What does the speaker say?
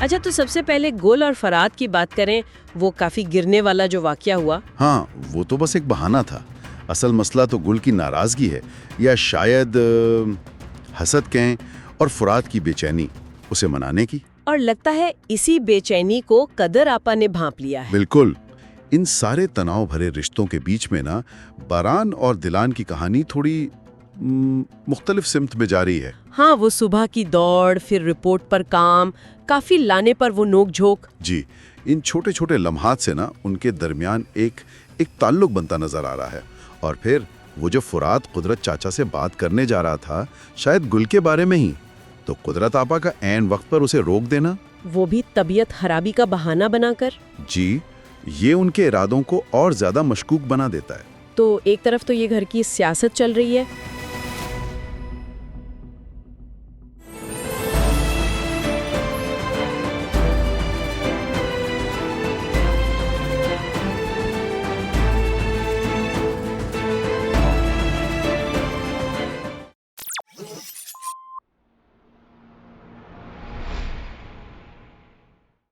अच्छा, तो सबसे पहले गुल और फरात की बात करें, वो काफी गिरने वाला जो वाकया हुआ। हाँ, वो तो बस एक बहाना था। असल मसला तो गुल की नाराजगी है, या शायद हसद कहें, और फुरात की बेचैनी उसे मनाने की। और लगता है इसी बेचैनी को कदर आपा ने भांप लिया है। बिल्कुल। इन सारे तनाव भरे रिश्तों के बीच में ना बारान और दिलान की कहानी थोड़ी मुख्तलिफ सिमत में जारी है। हाँ, वो सुबह की दौड़, फिर रिपोर्ट पर काम, काफी लाने पर वो नोक-झोंक। जी, इन छोटे छोटे लम्हात से ना उनके दरमियान एक ताल्लुक बनता नजर आ रहा है। और फिर वो जो फुरात कुदरत चाचा से बात करने जा रहा था, शायद गुल के बारे में ही, तो कुदरत आपा का ऐन वक्त पर उसे रोक देना, वो भी तबीयत खराबी का बहाना बनाकर। जी, ये उनके इरादों को और ज्यादा मशकूक बना देता है। तो एक तरफ तो ये घर की सियासत चल रही है,